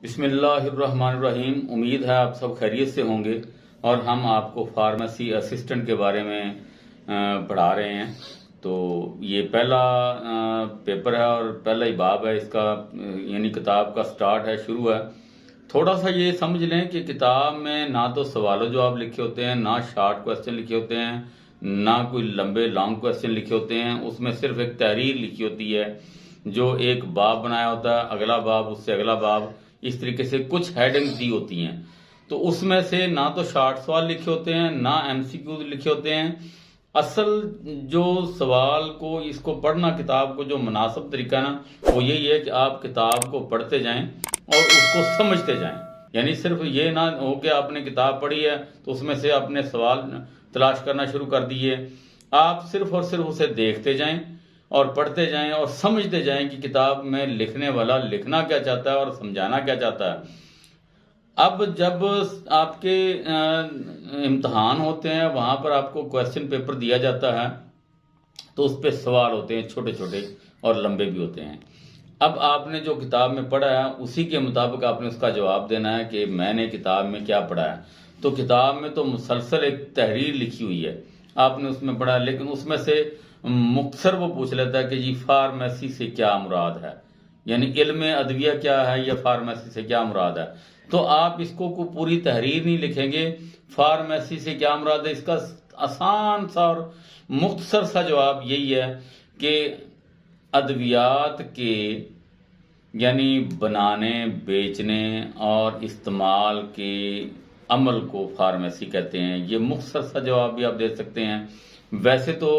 بسم اللہ الرحمن الرحیم۔ امید ہے آپ سب خیریت سے ہوں گے اور ہم آپ کو فارمیسی اسسٹنٹ کے بارے میں پڑھا رہے ہیں۔ تو یہ پہلا پیپر ہے اور پہلا ہی باب ہے اس کا، یعنی کتاب کا سٹارٹ ہے، شروع ہے۔ تھوڑا سا یہ سمجھ لیں کہ کتاب میں نہ تو سوال و جواب لکھے ہوتے ہیں، نہ شارٹ کویسچن لکھے ہوتے ہیں، نہ کوئی لمبے لانگ کویسچن لکھے ہوتے ہیں۔ اس میں صرف ایک تحریر لکھی ہوتی ہے، جو ایک باب بنایا ہوتا ہے، اگلا باب، اس سے اگلا باب، اس طریقے سے کچھ ہیڈنگ دی ہوتی ہیں۔ تو اس میں سے نہ تو شارٹ سوال لکھے ہوتے ہیں، نہ ایم سی کیو لکھے ہوتے ہیں۔ اصل جو سوال کو، اس کو پڑھنا، کتاب کو جو مناسب طریقہ ہے نا، وہ یہی ہے کہ آپ کتاب کو پڑھتے جائیں اور اس کو سمجھتے جائیں۔ یعنی صرف یہ نہ ہو کہ آپ نے کتاب پڑھی ہے تو اس میں سے اپنے سوال تلاش کرنا شروع کر دیے۔ آپ صرف اور صرف اسے دیکھتے جائیں اور پڑھتے جائیں اور سمجھتے جائیں کہ کتاب میں لکھنے والا لکھنا کیا چاہتا ہے اور سمجھانا کیا چاہتا ہے۔ اب جب آپ کے امتحان ہوتے ہیں، وہاں پر آپ کو کویسچن پیپر دیا جاتا ہے، تو اس پہ سوال ہوتے ہیں، چھوٹے چھوٹے اور لمبے بھی ہوتے ہیں۔ اب آپ نے جو کتاب میں پڑھا ہے اسی کے مطابق آپ نے اس کا جواب دینا ہے کہ میں نے کتاب میں کیا پڑھا ہے۔ تو کتاب میں تو مسلسل ایک تحریر لکھی ہوئی ہے، آپ نے اس میں پڑھا ہے، لیکن اس میں سے مختصر وہ پوچھ لیتا ہے کہ جی فارمیسی سے کیا مراد ہے، یعنی علم ادویہ کیا ہے یا فارمیسی سے کیا مراد ہے۔ تو آپ اس کو پوری تحریر نہیں لکھیں گے، فارمیسی سے کیا مراد ہے، اس کا آسان سا اور مختصر سا جواب یہی ہے کہ ادویات کے، یعنی بنانے، بیچنے اور استعمال کے عمل کو فارمیسی کہتے ہیں۔ یہ مختصر سا جواب بھی آپ دے سکتے ہیں۔ ویسے تو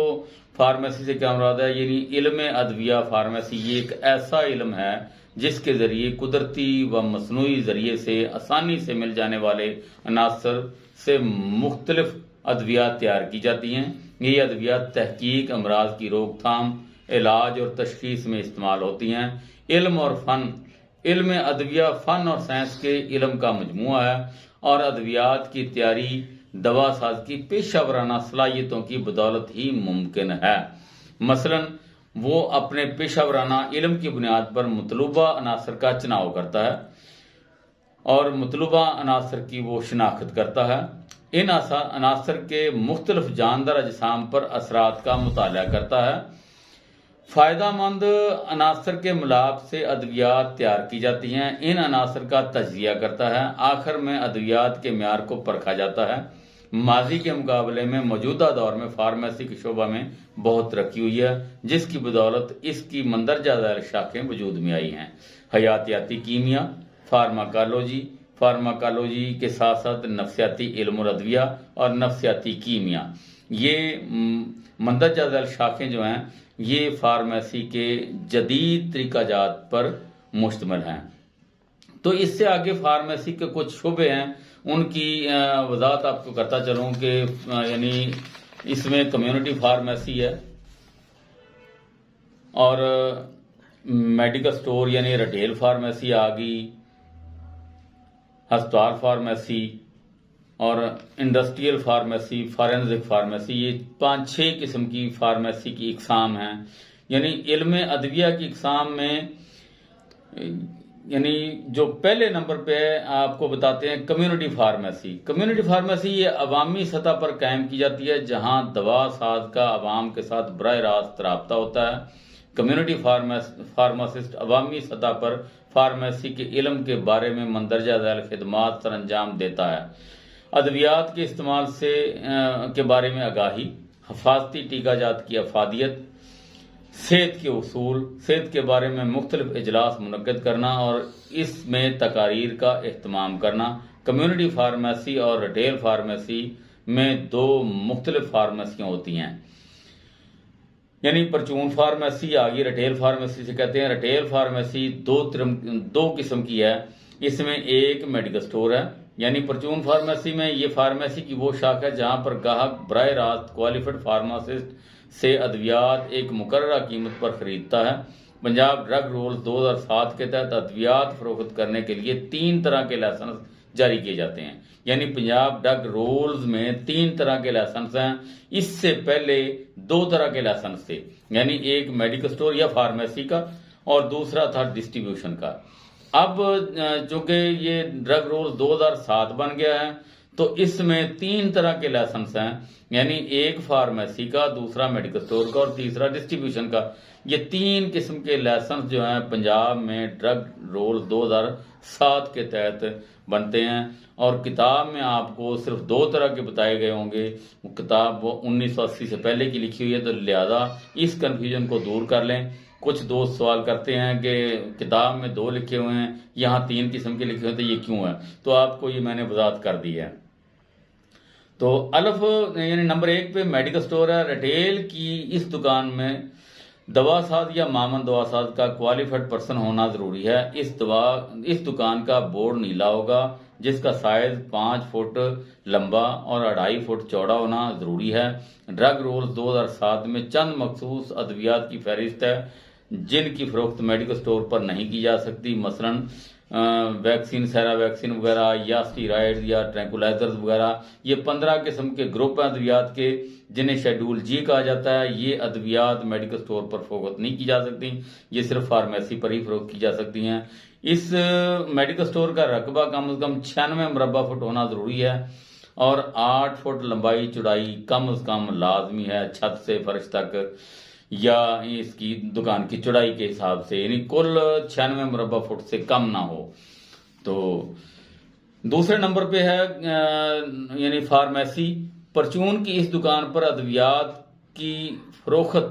فارمیسی سے کیا مراد ہے، یعنی علم ادویہ، فارمیسی یہ ایک ایسا علم ہے جس کے ذریعے قدرتی و مصنوعی ذریعے سے آسانی سے مل جانے والے عناصر سے مختلف ادویات تیار کی جاتی ہیں۔ یہ ادویات تحقیق، امراض کی روک تھام، علاج اور تشخیص میں استعمال ہوتی ہیں۔ علم اور فن، علم ادویہ فن اور سائنس کے علم کا مجموعہ ہے اور ادویات کی تیاری دوا ساز کی پیشہ ورانہ صلاحیتوں کی بدولت ہی ممکن ہے۔ مثلا وہ اپنے پیشہ ورانہ علم کی بنیاد پر مطلوبہ عناصر کا چناؤ کرتا ہے اور مطلوبہ عناصر کی وہ شناخت کرتا ہے۔ ان عناصر کے مختلف جاندار اجسام پر اثرات کا مطالعہ کرتا ہے۔ فائدہ مند عناصر کے ملاپ سے ادویات تیار کی جاتی ہیں۔ ان عناصر کا تجزیہ کرتا ہے۔ آخر میں ادویات کے معیار کو پرکھا جاتا ہے۔ ماضی کے مقابلے میں موجودہ دور میں فارمیسی کے شعبہ میں بہت ترقی ہوئی ہے، جس کی بدولت اس کی مندرجہ ذیل شاخیں وجود میں آئی ہیں: حیاتیاتی کیمیا، فارماکالوجی، فارماکالوجی کے ساتھ ساتھ نفسیاتی علم اور ادویہ اور نفسیاتی کیمیا۔ یہ مندرجہ ذیل شاخیں جو ہیں یہ فارمیسی کے جدید طریقہ جات پر مشتمل ہیں۔ تو اس سے آگے فارمیسی کے کچھ شعبے ہیں، ان کی وضاحت آپ کو کرتا چلوں کہ یعنی اس میں کمیونٹی فارمیسی ہے اور میڈیکل سٹور یعنی ریٹیل فارمیسی آ گئی، ہسپتال فارمیسی اور انڈسٹریل فارمیسی، فارنزک فارمیسی۔ یہ 5-6 قسم کی فارمیسی کی اقسام ہیں۔ یعنی علم ادویہ کی اقسام میں یعنی جو پہلے نمبر پہ آپ کو بتاتے ہیں کمیونٹی فارمیسی۔ کمیونٹی فارمیسی یہ عوامی سطح پر قائم کی جاتی ہے، جہاں دوا ساز کا عوام کے ساتھ براہ راست رابطہ ہوتا ہے۔ کمیونٹی فارماسسٹ عوامی سطح پر فارمیسی کے علم کے بارے میں مندرجہ ذیل خدمات سر انجام دیتا ہے: ادویات کے استعمال کے بارے میں آگاہی، حفاظتی ٹیکہ جات کی افادیت، صحت کے اصول، صحت کے بارے میں مختلف اجلاس منعقد کرنا اور اس میں تقاریر کا اہتمام کرنا۔ کمیونٹی فارمیسی اور ریٹیل فارمیسی میں 2 مختلف فارمیسیاں ہوتی ہیں، یعنی پرچون فارمیسی آگی ریٹیل فارمیسی سے کہتے ہیں۔ ریٹیل فارمیسی 2 قسم کی ہے۔ اس میں ایک میڈیکل سٹور ہے، یعنی پرچون فارمیسی میں یہ فارمیسی کی وہ شاخ ہے جہاں پر گاہک براہ راست کوالیفائڈ فارماسسٹ سے ادویات ایک مقررہ قیمت پر خریدتا ہے۔ پنجاب ڈرگ رولز 2007 کے تحت ادویات فروخت کرنے کے لیے 3 طرح کے لائسنس جاری کیے جاتے ہیں، یعنی پنجاب ڈرگ رولز میں 3 طرح کے لائسنس ہیں۔ اس سے پہلے 2 طرح کے لائسنس تھے، یعنی ایک میڈیکل سٹور یا فارمیسی کا اور دوسرا تھا ڈسٹریبیوشن کا۔ اب چونکہ یہ ڈرگ رول 2007 بن گیا ہے تو اس میں 3 طرح کے لائسنس ہیں، یعنی ایک فارمیسی کا، دوسرا میڈیکل اسٹور کا اور تیسرا ڈسٹریبیوشن کا۔ یہ 3 قسم کے لائسنس جو ہیں پنجاب میں ڈرگ رول 2007 کے تحت بنتے ہیں، اور کتاب میں آپ کو صرف 2 طرح کے بتائے گئے ہوں گے۔ وہ کتاب 1980 سے پہلے کی لکھی ہوئی ہے، تو لہذا اس کنفیوژن کو دور کر لیں۔ کچھ دوست سوال کرتے ہیں کہ کتاب میں 2 لکھے ہوئے ہیں، یہاں 3 قسم کے لکھے ہوئے تو یہ کیوں ہے؟ تو آپ کو یہ میں نے وضاحت کر دی ہے۔ تو الف یعنی نمبر 1 پہ میڈیکل سٹور ہے۔ ریٹیل کی اس دکان میں دوا ساز یا مامن دوا ساز کا کوالیفائڈ پرسن ہونا ضروری ہے۔ اس دکان کا بورڈ نیلا ہوگا، جس کا سائز 5 فٹ لمبا اور 2.5 فٹ چوڑا ہونا ضروری ہے۔ ڈرگ رول 2007 میں چند مخصوص ادویات کی فہرست ہے جن کی فروخت میڈیکل سٹور پر نہیں کی جا سکتی، مثلاً ویکسین، سیرا ویکسین وغیرہ یا اسٹیرائڈ یا ٹرینکولائزرز وغیرہ۔ یہ 15 قسم کے گروپ ہیں ادویات کے جنہیں شیڈول جی کہا جاتا ہے۔ یہ ادویات میڈیکل سٹور پر فروخت نہیں کی جا سکتی، یہ صرف فارمیسی پر ہی فروخت کی جا سکتی ہیں۔ اس میڈیکل سٹور کا رقبہ کم از کم 96 مربع فٹ ہونا ضروری ہے اور 8 فٹ لمبائی چوڑائی کم از کم لازمی ہے، چھت سے فرش تک یا اس کی دکان کی چوڑائی کے حساب سے، یعنی کل 96 مربع فٹ سے کم نہ ہو۔ تو دوسرے نمبر پہ ہے یعنی فارمیسی۔ پرچون کی اس دکان پر ادویات کی فروخت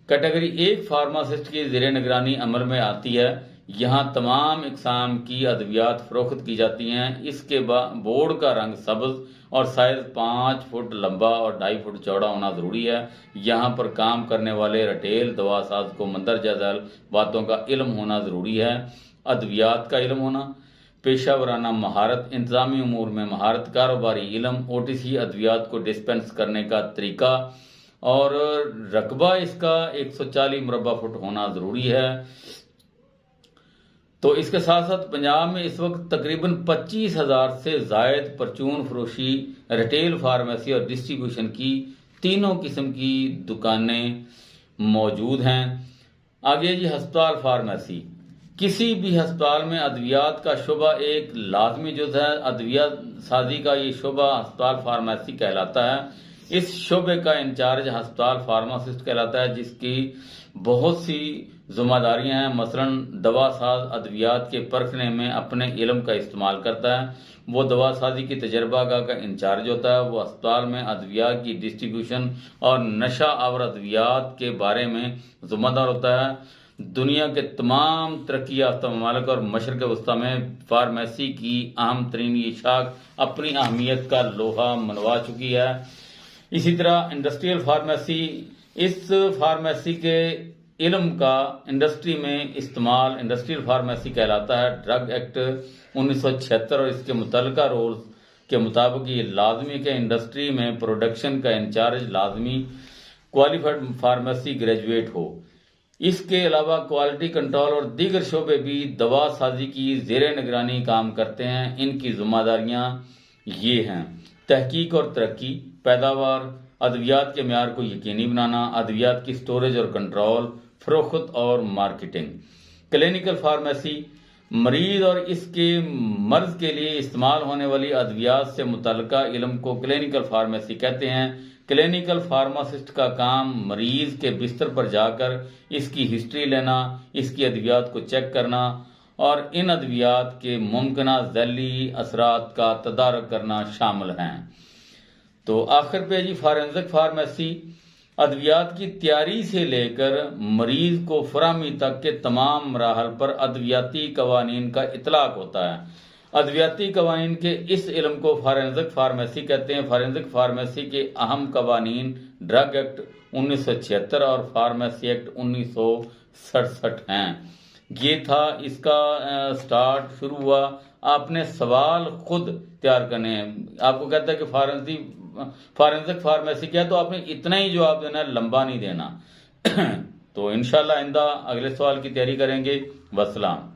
کیٹیگری 1 فارماسسٹ کی زیر نگرانی عمل میں آتی ہے۔ یہاں تمام اقسام کی ادویات فروخت کی جاتی ہیں۔ اس کے بورڈ کا رنگ سبز اور سائز 5 فٹ لمبا اور 2.5 فٹ چوڑا ہونا ضروری ہے۔ یہاں پر کام کرنے والے ریٹیل دوا ساز کو مندرجہ ذیل باتوں کا علم ہونا ضروری ہے۔ ادویات کا علم ہونا، پیشہ ورانہ مہارت، انتظامی امور میں مہارت، کاروباری علم، OTC ادویات کو ڈسپینس کرنے کا طریقہ، اور رقبہ اس کا 140 مربع فٹ ہونا ضروری ہے۔ تو اس کے ساتھ ساتھ پنجاب میں اس وقت تقریباً 25,000 سے زائد پرچون فروشی، ریٹیل، فارمیسی اور ڈسٹریبیوشن کی تینوں قسم کی دکانیں موجود ہیں۔ آگے جی ہسپتال فارمیسی۔ کسی بھی ہسپتال میں ادویات کا شعبہ ایک لازمی جز ہے۔ ادویات سازی کا یہ شعبہ ہسپتال فارمیسی کہلاتا ہے۔ اس شعبے کا انچارج ہسپتال فارماسسٹ کہلاتا ہے، جس کی بہت سی ذمہ داریاں ہیں، مثلاً دوا ساز ادویات کے پرکھنے میں اپنے علم کا استعمال کرتا ہے، وہ دوا سازی کی تجربہ گاہ کا انچارج ہوتا ہے، وہ اسپتال میں ادویات کی ڈسٹریبیوشن اور نشہ آور ادویات کے بارے میں ذمہ دار ہوتا ہے۔ دنیا کے تمام ترقی یافتہ ممالک اور مشرق وسطیٰ میں فارمیسی کی اہم ترین یہ شاخ اپنی اہمیت کا لوہا منوا چکی ہے۔ اسی طرح انڈسٹریل فارمیسی، اس فارمیسی کے علم کا انڈسٹری میں استعمال انڈسٹریل فارمیسی کہلاتا ہے۔ ڈرگ ایکٹ 1976 اور اس کے متعلقہ رولز کے مطابق یہ لازمی کہ انڈسٹری میں پروڈکشن کا انچارج لازمی کوالیفائڈ فارمیسی گریجویٹ ہو۔ اس کے علاوہ کوالٹی کنٹرول اور دیگر شعبے بھی دوا سازی کی زیر نگرانی کام کرتے ہیں۔ ان کی ذمہ داریاں یہ ہیں: تحقیق اور ترقی، پیداوار، ادویات کے معیار کو یقینی بنانا، ادویات کی سٹوریج اور کنٹرول، فروخت اور مارکیٹنگ۔ کلینکل فارمیسی، مریض اور اس کے مرض کے لیے استعمال ہونے والی ادویات سے متعلقہ علم کو کلینکل فارمیسی کہتے ہیں۔ کلینکل فارماسسٹ کا کام مریض کے بستر پر جا کر اس کی ہسٹری لینا، اس کی ادویات کو چیک کرنا اور ان ادویات کے ممکنہ ذیلی اثرات کا تدارک کرنا شامل ہیں۔ تو آخر پہ جی فارنزک فارمیسی، ادویات کی تیاری سے لے کر مریض کو فراہمی تک کے تمام مراحل پر ادویاتی قوانین کا اطلاق ہوتا ہے۔ ادویاتی قوانین کے اس علم کو فارنزک فارمیسی کہتے ہیں۔ فارنزک فارمیسی کے اہم قوانین ڈرگ ایکٹ 1976 اور فارمیسی ایکٹ 1967 ہیں۔ یہ تھا اس کا سٹارٹ شروع ہوا۔ آپ نے سوال خود تیار کرنے ہیں۔ آپ کو کہتا ہے کہ فارنزک فارمیسی کیا، تو آپ نے اتنا ہی جواب دینا ہے، لمبا نہیں دینا۔ تو انشاءاللہ آئندہ اگلے سوال کی تیاری کریں گے۔ والسلام۔